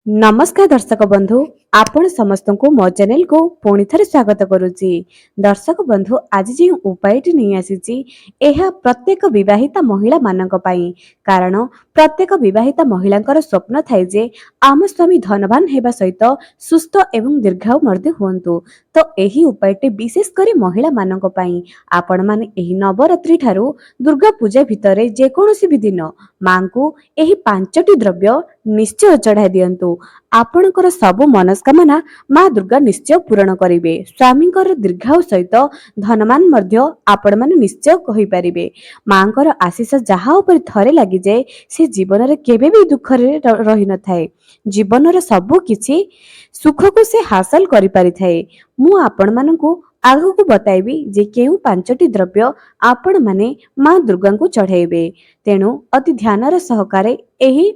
नमस्कार दर्शक बंधु आपण समस्त को मो चैनल को पुणी थे स्वागत करुच्ची। दर्शक बंधु आज जो उपायटी नहीं आसी प्रत्येक विवाहिता महिला मानक पाई कारण प्रत्येक विवाहिता महिला स्वप्न थाए जे आम स्वामी धनवान होगा सहित सुस्थ एवं दीर्घायु मर्दे हुंतु। तो यही उपायटी विशेषकर महिला मानक पाई आपण माने एही नवरात्रि ठारू दुर्गा पूजा भितर जेकोसी भी दिन मां को एही 5टी द्रव्य निश्चय चढ़ाई दियंतु। आपणकर सबु मनस्कामना माँ दुर्गा निश्चय पूरण करिवे। स्वामींकर दीर्घायु सहित धनमान मध्य आपण माने निश्चय कहि परिबे। मांकर आशीष जहा ऊपर थरे लागि जाए से जीवन रे केबे भी दुख रे रहि न थाए। जीवन रे सबु किछि सुख को से हासिल करि पारि थाए। मु आपण मानकु आगु को बताइबी जे केउ 5टी द्रव्य आपण माने माँ दुर्गा को चढ़ाइबे। तेणु अति ध्यानर सहकारे एही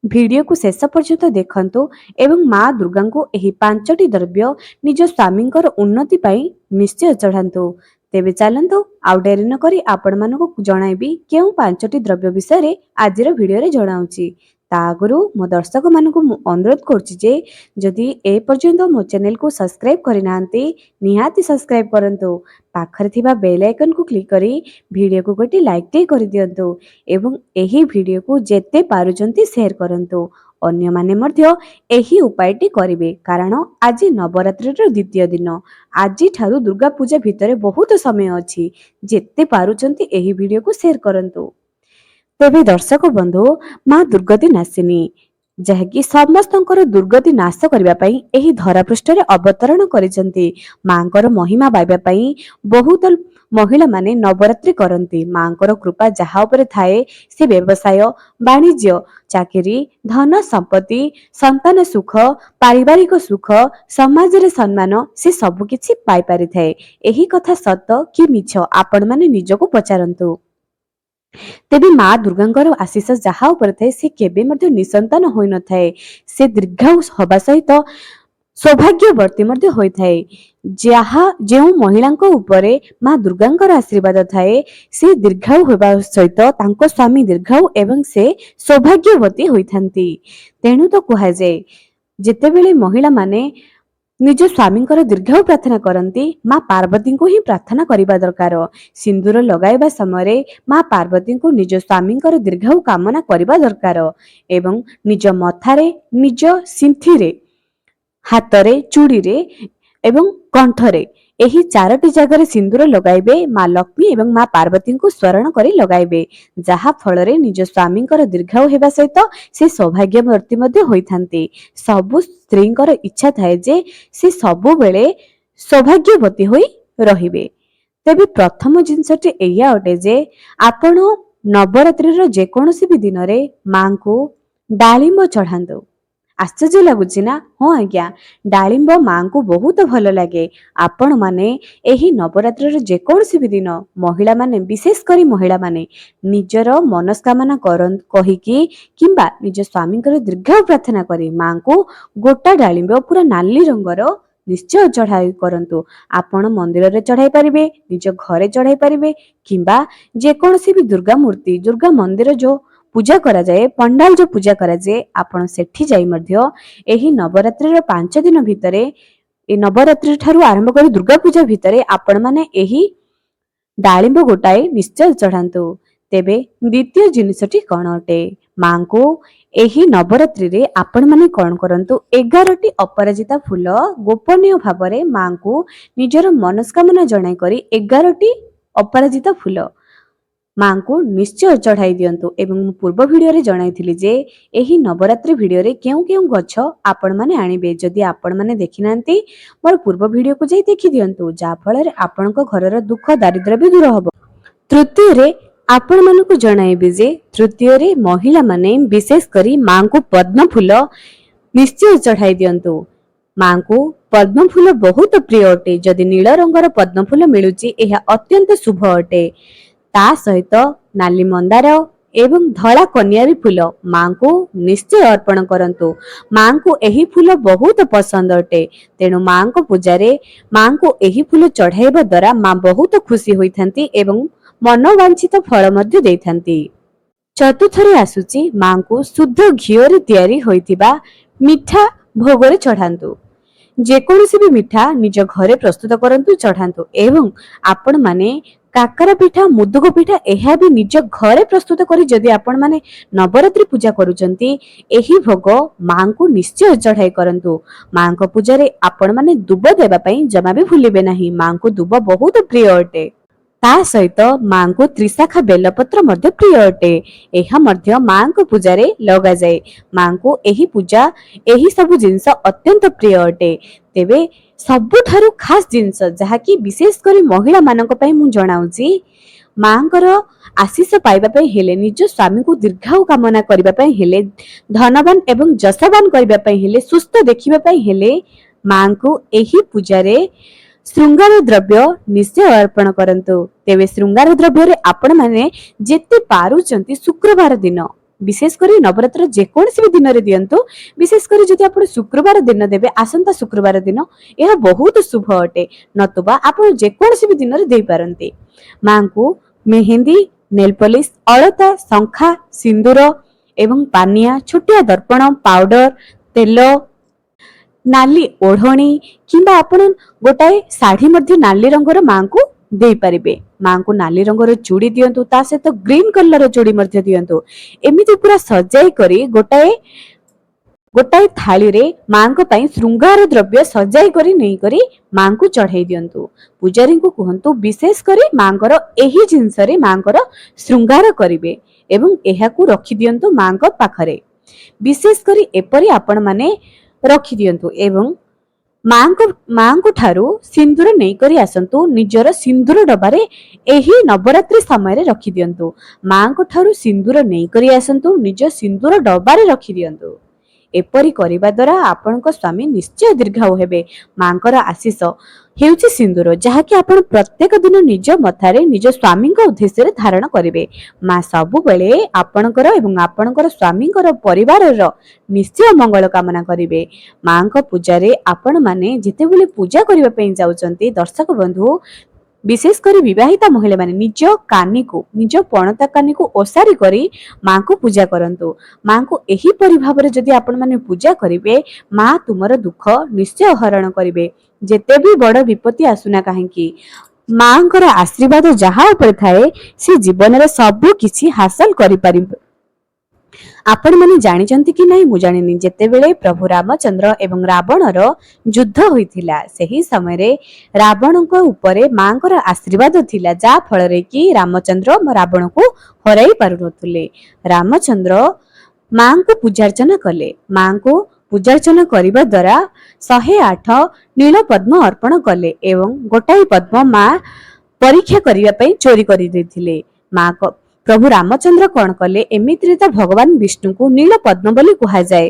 वीडियो को शेष पर्यंत देखंतु एवं माँ दुर्गा को एही 5टी द्रव्य निज स्वामींकर उन्नति पाई निश्चय चढ़ातु। तेबे चलंतु आउ डेरी न करी आपण मानको जणाइबी केउ 5टी द्रव्य विषय रे आजिर वीडियो रे जणाउची। ता आगुरु मो दर्शक मानको मु अनुरोध करछि जे जदि ए पर्यंत मो चैनल को सब्सक्राइब करि नांती निहाती सब्सक्राइब करंतु। पाखरे थिबा बेल आइकन को क्लिक करी वीडियो को गोटे लाइक टे करि दियंतु एवं एही वीडियो को जेते पारुचंती शेयर करंतु। अन्य माने मध्य एही उपायटी करिवे कारण आज नवरात्रि रो द्वितीय दिन। आज ठारू दुर्गा पूजा भितरे बहुत समय अछि। जेते पारुचंती एही वीडियो को शेयर करंतु। तेबे दर्शक बंधु माँ दुर्गति नासिनी जहाँकि समस्तंकर दुर्गति नाश करबा पई एही धरा पृष्ठ रे अवतरण करिसंती। मांकर महिमा पाइबा पई बहुत महिला माने नवरात्रि करंती। मांकर कृपा जहा ऊपर थाए से व्यवसाय वाणिज्य चाकरी धन संपत्ति संतान सुख पारिवारिक सुख समाज रे सम्मान से सब किछि पाई पारि थाए। एही कथा सत कि मिछ आपण माने निजको पचारंतु। तेबे माँ दुर्गांकर आशीष जहा ऊपर थाए से केबे मध्य निसंतान होई न थाए। से दीर्घायु होबा सहित सौभाग्यवर्ती मध्य होई थाए। जहा जेउ महिलांक उपरे माँ दुर्गांकर आशीर्वाद थाए से दीर्घायु होबा सहित तांको स्वामी दीर्घायु एवं से सौभाग्यवती होइथांती। तेणु तो कहा जाए जेतेबेले महिला माने निज स्वामींकर दीर्घायु प्रार्थना करती माँ पार्वती को ही प्रार्थना करने दरकार। सिंदूर लगाइबा समय माँ पार्वती को निज स्वामींकर दीर्घायु कामना करने दरकार एवं निज मथारे निज सिंथी हाथरे चूड़ी रे एवं कंठरे एही 4टी जगह सिंदूर लगाइबे। माँ लक्ष्मी एवं माँ पार्वती को स्मरण करी लगाइबे जहा फल निज स्वामींकर दीर्घायु हेबा सहित से सौभाग्यवर्ती मध्ये होइथांती। सबु स्त्रींकर इच्छा थाए जे से सबु बेले सौभाग्यवती होई रहिबे। तेबे प्रथम जिनसटी एया अटे जे आपण नवरात्रि रो जेकोसी भी दिन रे मां को डालिंब चढ़ांतु। आश्चर्य लगुची ना? हाँ आज्ञा डालिंब मां को बहुत भल लगे। आपण माने एही नवरात्रि जेकोसी भी दिन महिला माने विशेष करी महिला माने निजर मनस्कामना कहिकी किंबा निज स्वामींकर दीर्घायु प्रार्थना करी मां को गोटा डालिंब पूरा नाली रंगर निश्चय चढ़ाई करंतु। आपण मंदिर रे चढ़ाई परिबे निज घरे चढ़ाई परिबे किंबा जेकोसी भी दुर्गा मूर्ति दुर्गा मंदिर जो पूजा करा जाए पंडाल जो पूजा करा जाए आपण सेठी जाई मध्य एही नवरात्रि रो 5 दिन भितरे ए नवरात्रि ठारू आरंभ करी दुर्गा पूजा भितरे आपण माने एही डालिंब गोटाए निश्चय चढ़ांतु। तेबे द्वितीय जिनिसटी कौन अटे? मां को एही नवरात्रि रे आपण माने कौन करंतु 11टी अपराजिता फूल गोपनीय भावरे मां को निजर मनस्कामना जणाई करी 11टी अपराजिता फूल मां को निश्चय चढ़ाई दियंतु। एवं पूर्व वीडियो रे जणाइथिली जे एही नवरात्रि वीडियो रे केउ केउ गछ आपण माने आनिबे। जदि आपण माने देखि नांती मोर पूर्व वीडियो को जाई देखि दियंतु जा फल रे आपनको घरर दुख दारिद्र्य भी दूर हबो। तृतीय रे आपण मानको जणाइबे जे तृतीय रे महिला माने विशेष करी मां को पद्म फूल निश्चय चढ़ाई दियंतु। मां को पद्म फूल बहुत प्रिय अटे। जदि नील रंगर पद्म फूल मिलुची एहा अत्यंत शुभ अटे। ता सहित नाली मंदार एवं धला कन्यारी फूल मां को निश्चय अर्पण करंतु। मां को एही फूल बहुत पसंद अटे। तेणु मां को पूजा रे मां को एही फूल चढ़ाइबा द्वारा मां बहुत खुशी होइथांती एवं मनोवांछित फल मध्ये देइथांती। चतुर्थरे आसुची मां को शुद्ध घिओ रे तयारी होइतिबा ମିଠା ଭୋଗରେ ଚଢାନ୍ତୁ। ଯେକୌଣସି ବି ମିଠା ନିଜ ଘରେ ପ୍ରସ୍ତୁତ କରନ୍ତୁ, ଚଢାନ୍ତୁ। ଏବଂ ଆପଣ ମାନେ କାକରା ପିଠା, ମୁଦୁକ ପିଠା ଏହା ବି ନିଜ ଘରେ ପ୍ରସ୍ତୁତ କରି ଯଦି ଆପଣ ମାନେ ନବରାତ୍ରି ପୂଜା କରୁଛନ୍ତି, ଏହି ଭୋଗ ମାଙ୍କୁ ନିଶ୍ଚୟ ଚଢାଇ କରନ୍ତୁ। ମାଙ୍କ ପୂଜାରେ ଆପଣ ମାନେ ଦୁବ ଦେବା ପାଇଁ ଜମା ବି ଭୁଲିବେ ନାହିଁ। ମାଙ୍କୁ ଦୁବ ବହୁତ ପ୍ରିୟ ଅଟେ। ତା ସହିତ ମାଙ୍କୁ ତ୍ରିଶାଖା ବେଲପତ୍ର ମଧ୍ୟ ପ୍ରିୟ ଅଟେ। ଏହା ମଧ୍ୟ ମାଙ୍କ ପୂଜାରେ ଲଗାଯାଏ। ମାଙ୍କୁ ଏହି ପୂଜା, ଏହି ସବୁ ଜିନିଷ ଅତ୍ୟନ୍ତ ପ୍ରିୟ ଅଟେ। ତେବେ ସବୁଠାରୁ ଖାସ୍ ଜିନିଷ ଯାହାକି ବିଶେଷ କରି ମହିଳା ମାନଙ୍କ ପାଇଁ ମୁଁ ଜଣାଉଛି, ମାଙ୍କର ଆଶିଷ ପାଇବା ପାଇଁ ହେଲେ, ନିଜ ସ୍ୱାମୀଙ୍କୁ ଦୀର୍ଘାୟୁ କାମନା କରିବା ପାଇଁ ହେଲେ, ଧନବାନ ଏବଂ ଯଶବାନ କରିବା ପାଇଁ ହେଲେ, ସୁସ୍ଥ ଦେଖିବା ପାଇଁ ହେଲେ ମାଙ୍କୁ ଏହି ପୂଜାରେ ଶୃଙ୍ଗାର ଦ୍ରବ୍ୟ ନିଶ୍ଚୟ ଅର୍ପଣ କରନ୍ତୁ। ତେବେ ଶୃଙ୍ଗାର ଦ୍ରବ୍ୟରେ ଆପଣ ମାନେ ଯେତେ ପାରୁଛନ୍ତି ଶୁକ୍ରବାର ଦିନ, ବିଶେଷ କରି ନବରାତ୍ର ଯେକୌଣସି ବି ଦିନରେ ଦିଅନ୍ତୁ, ବିଶେଷ କରି ଯଦି ଆପଣ ଶୁକ୍ରବାର ଦିନ ଦେବେ, ଆସନ୍ତା ଶୁକ୍ରବାର ଦିନ ଏହା ବହୁତ ଶୁଭ ଅଟେ। ନତୁବା ଆପଣ ଯେକୌଣସି ବି ଦିନରେ ଦେଇପାରନ୍ତି। ମାଙ୍କୁ ମେହେନ୍ଦୀ, ନେଲପଲିସ, ଅଳତା, ଶଙ୍ଖା, ସିନ୍ଦୁର ଏବଂ ପାନିଆ, ଛୋଟିଆ ଦର୍ପଣ, ପାଉଡର, ତେଲ, ନାଲି ଓଢଣୀ କିମ୍ବା ଆପଣ ଗୋଟାଏ ଶାଢୀ ମଧ୍ୟ ନାଲି ରଙ୍ଗର ମାଙ୍କୁ ଦେଇପାରିବେ। ମାଙ୍କୁ ନାଲି ରଙ୍ଗର ଚୁଡି ଦିଅନ୍ତୁ, ତା ସହିତ ଗ୍ରୀନ କଲର ଚୁଡି ମଧ୍ୟ ଦିଅନ୍ତୁ। ଏମିତି ପୁରା ସଜାଇ କରି ଗୋଟାଏ ଥାଳିରେ ମାଙ୍କ ପାଇଁ ଶୃଙ୍ଗାର ଦ୍ରବ୍ୟ ସଜାଇ କରି ନେଇକରି ମାଙ୍କୁ ଚଢାଇ ଦିଅନ୍ତୁ। ପୂଜାରୀଙ୍କୁ କୁହନ୍ତୁ ବିଶେଷ କରି ମାଙ୍କର ଏହି ଜିନିଷରେ ମାଙ୍କର ଶୃଙ୍ଗାର କରିବେ ଏବଂ ଏହାକୁ ରଖିଦିଅନ୍ତୁ ମାଙ୍କ ପାଖରେ। ବିଶେଷ କରି ଏପରି ଆପଣ ମାନେ ରଖିଦିଅନ୍ତୁ ଏବଂ ମାଙ୍କ ଠାରୁ ସିନ୍ଦୁର ନେଇକରି ଆସନ୍ତୁ। ନିଜର ସିନ୍ଦୁର ଡବାରେ ଏହି ନବରାତ୍ରି ସମୟରେ ରଖିଦିଅନ୍ତୁ। ମାଙ୍କ ଠାରୁ ସିନ୍ଦୁର ନେଇକରି ଆସନ୍ତୁ, ନିଜ ସିନ୍ଦୁର ଡବାରେ ରଖିଦିଅନ୍ତୁ। ଏପରି କରିବା ଦ୍ୱାରା ଆପଣଙ୍କ ସ୍ୱାମୀ ନିଶ୍ଚୟ ଦୀର୍ଘାୟୁ ହେବେ। ମାଙ୍କର ଆଶିଷ ହେଉଛି ସିନ୍ଦୁର, ଯାହାକି ଆପଣ ପ୍ରତ୍ୟେକ ଦିନ ନିଜ ମଥାରେ ନିଜ ସ୍ୱାମୀଙ୍କ ଉଦ୍ଦେଶ୍ୟରେ ଧାରଣ କରିବେ। ମା ସବୁବେଳେ ଆପଣଙ୍କର ଏବଂ ଆପଣଙ୍କର ସ୍ୱାମୀଙ୍କର ପରିବାରର ନିଶ୍ଚୟ ମଙ୍ଗଳ କାମନା କରିବେ। ମାଙ୍କ ପୂଜାରେ ଆପଣ ମାନେ ଯେତେବେଳେ ପୂଜା କରିବା ପାଇଁ ଯାଉଛନ୍ତି, ଦର୍ଶକ ବନ୍ଧୁ ବିଶେଷ କରି ବିବାହିତା ମହିଳା ମାନେ ନିଜ କାନିକୁ, ନିଜ ପଣତା କାନିକୁ ଓସାରି କରି ମାଙ୍କୁ ପୂଜା କରନ୍ତୁ। ମାଙ୍କୁ ଏହିପରି ଭାବରେ ଯଦି ଆପଣ ମାନେ ପୂଜା କରିବେ, ମା ତୁମର ଦୁଃଖ ନିଶ୍ଚୟ ହରଣ କରିବେ। ଯେତେ ବି ବଡ ବିପତ୍ତି ଆସୁନା କାହିଁକି, ମାଙ୍କର ଆଶୀର୍ବାଦ ଯାହା ଉପରେ ଥାଏ ସେ ଜୀବନରେ ସବୁ କିଛି ହାସଲ କରିପାରିବେ। ଆପଣ ମାନେ ଜାଣିଛନ୍ତି କି ନାହିଁ ମୁଁ ଜାଣିନି, ଯେତେବେଳେ ପ୍ରଭୁ ରାମଚନ୍ଦ୍ର ଏବଂ ରାବଣର ଯୁଦ୍ଧ ହୋଇଥିଲା, ସେହି ସମୟରେ ରାବଣଙ୍କ ଉପରେ ମାଙ୍କର ଆଶୀର୍ବାଦ ଥିଲା, ଯାହା ଫଳରେ କି ରାମଚନ୍ଦ୍ର ରାବଣକୁ ହରାଇ ପାରୁନଥିଲେ। ରାମଚନ୍ଦ୍ର ମାଙ୍କୁ ପୂଜାର୍ଚ୍ଚନା କଲେ। ମାଙ୍କୁ ପୂଜାର୍ଚ୍ଚନା କରିବା ଦ୍ୱାରା 108 ନୀଳ ପଦ୍ମ ଅର୍ପଣ କଲେ ଏବଂ ଗୋଟାଏ ପଦ୍ମ ମା ପରୀକ୍ଷା କରିବା ପାଇଁ ଚୋରି କରିଦେଇଥିଲେ। ପ୍ରଭୁ ରାମଚନ୍ଦ୍ର କଣ କଲେ, ଏମିତିରେ ତ ଭଗବାନ ବିଷ୍ଣୁଙ୍କୁ ନୀଳ ପଦ୍ମ ବୋଲି କୁହାଯାଏ।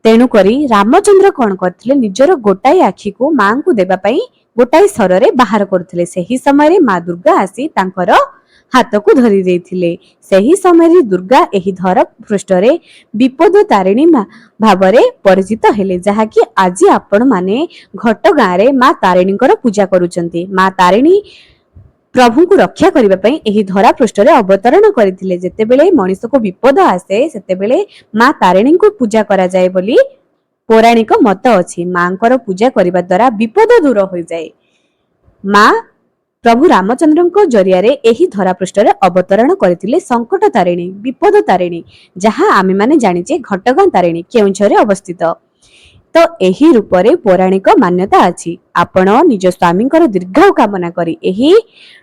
ତେଣୁକରି ରାମଚନ୍ଦ୍ର କଣ କରିଥିଲେ, ନିଜର ଗୋଟାଏ ଆଖିକୁ ମାଙ୍କୁ ଦେବା ପାଇଁ ଗୋଟାଏ ସରରେ ବାହାର କରୁଥିଲେ। ସେହି ସମୟରେ ମା ଦୁର୍ଗା ଆସି ତାଙ୍କର ହାତକୁ ଧରି ଦେଇଥିଲେ। ସେହି ସମୟରେ ଦୁର୍ଗା ଏହି ଧରା ପୃଷ୍ଠରେ ବିପଦ ତାରିଣୀ ଭାବରେ ପରିଚିତ ହେଲେ, ଯାହାକି ଆଜି ଆପଣ ମାନେ ଘଟଗାଁରେ ମା ତାରିଣୀଙ୍କର ପୂଜା କରୁଛନ୍ତି। ମା ତାରିଣୀ ପ୍ରଭୁଙ୍କୁ ରକ୍ଷା କରିବା ପାଇଁ ଏହି ଧରା ପୃଷ୍ଠରେ ଅବତରଣ କରିଥିଲେ। ଯେତେବେଳେ ମଣିଷକୁ ବିପଦ ଆସେ, ସେତେବେଳେ ମା ତାରିଣୀଙ୍କୁ ପୂଜା କରାଯାଏ ବୋଲି ପୌରାଣିକ ମତ ଅଛି। ମାଙ୍କର ପୂଜା କରିବା ଦ୍ୱାରା ବିପଦ ଦୂର ହୋଇଯାଏ। ମା ପ୍ରଭୁ ରାମଚନ୍ଦ୍ରଙ୍କ ଜରିଆରେ ଏହି ଧରା ପୃଷ୍ଠରେ ଅବତରଣ କରିଥିଲେ ସଙ୍କଟ ତାରିଣୀ, ବିପଦ ତାରିଣୀ, ଯାହା ଆମେ ମାନେ ଜାଣିଛେ ଘଟଗାଁ ତାରିଣୀ କେଉଁଝରରେ ଅବସ୍ଥିତ। ତ ଏହି ରୂପରେ ପୌରାଣିକ ମାନ୍ୟତା ଅଛି। ଆପଣ ନିଜ ସ୍ୱାମୀଙ୍କର ଦୀର୍ଘାୟୁ କାମନା କରି ଏହି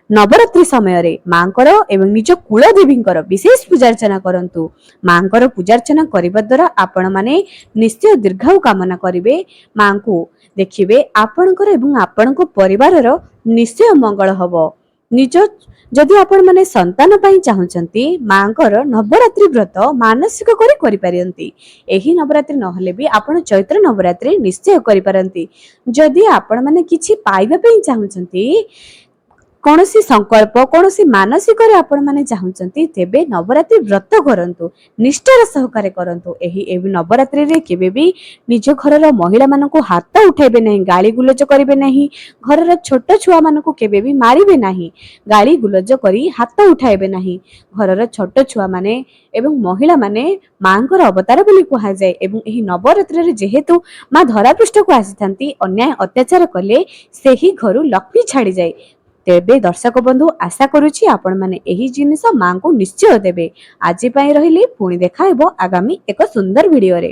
ନବରାତ୍ରି ସମୟରେ ମାଙ୍କର ଏବଂ ନିଜ କୁଳଦେବୀଙ୍କର ବିଶେଷ ପୂଜାର୍ଚ୍ଚନା କରନ୍ତୁ। ମାଙ୍କର ପୂଜାର୍ଚ୍ଚନା କରିବା ଦ୍ୱାରା ଆପଣ ମାନେ ନିଶ୍ଚୟ ଦୀର୍ଘାୟୁ କାମନା କରିବେ। ମାଙ୍କୁ ଦେଖିବେ ଆପଣଙ୍କର ଏବଂ ଆପଣଙ୍କ ପରିବାରର ନିଶ୍ଚୟ ମଙ୍ଗଳ ହବ। ଯଦି ଆପଣ ମାନେ ସନ୍ତାନ ପାଇଁ ଚାହୁଁଛନ୍ତି, ମାଙ୍କର ନବରାତ୍ରି ବ୍ରତ ମାନସିକ କରି କରିପାରନ୍ତି। ଏହି ନବରାତ୍ରି ନହେଲେ ବି ଆପଣ ଚୈତ୍ର ନବରାତ୍ରି ନିଶ୍ଚୟ କରିପାରନ୍ତି। ଯଦି ଆପଣ ମାନେ କିଛି ପାଇବା ପାଇଁ ଚାହୁଁଛନ୍ତି, କୌଣସି ସଂକଳ୍ପ କୌଣସି ମାନସିକରେ ଆପଣମାନେ ଚାହୁଁଛନ୍ତି ତେବେ ନବରାତ୍ରି ବ୍ରତ କରନ୍ତୁ, ନିଷ୍ଠାର ସହକାରେ କରନ୍ତୁ। ଏହି ନବରାତ୍ରିରେ କେବେ ବି ନିଜ ଘରର ମହିଳାମାନଙ୍କୁ ହାତ ଉଠାଇବେ ନାହିଁ, ଗାଳି ଗୁଲଜ କରିବେ ନାହିଁ, ଘରର ଛୋଟ ଛୁଆମାନଙ୍କୁ କେବେ ବି ମାରିବେ ନାହିଁ, ଗାଳି ଗୁଲଜ କରି ହାତ ଉଠାଇବେ ନାହିଁ। ଘରର ଛୋଟ ଛୁଆମାନେ ଏବଂ ମହିଳାମାନେ ମାଙ୍କର ଅବତାର ବୋଲି କୁହାଯାଏ ଏବଂ ଏହି ନବରାତ୍ରିରେ ଯେହେତୁ ମା ଧରାପୃଷ୍ଠକୁ ଆସିଥାନ୍ତି, ଅନ୍ୟାୟ ଅତ୍ୟାଚାର କଲେ ସେହି ଘରୁ ଲକ୍ଷ୍ମୀ ଛାଡ଼ିଯାଏ। ତେବେ ଦର୍ଶକ ବନ୍ଧୁ ଆଶା କରୁଛି ଆପଣମାନେ ଏହି ଜିନିଷ ମାଙ୍କୁ ନିଶ୍ଚୟ ଦେବେ। ଆଜି ପାଇଁ ରହିଲି, ପୁଣି ଦେଖା ହେବ ଆଗାମୀ ଏକ ସୁନ୍ଦର ଭିଡ଼ିଓରେ।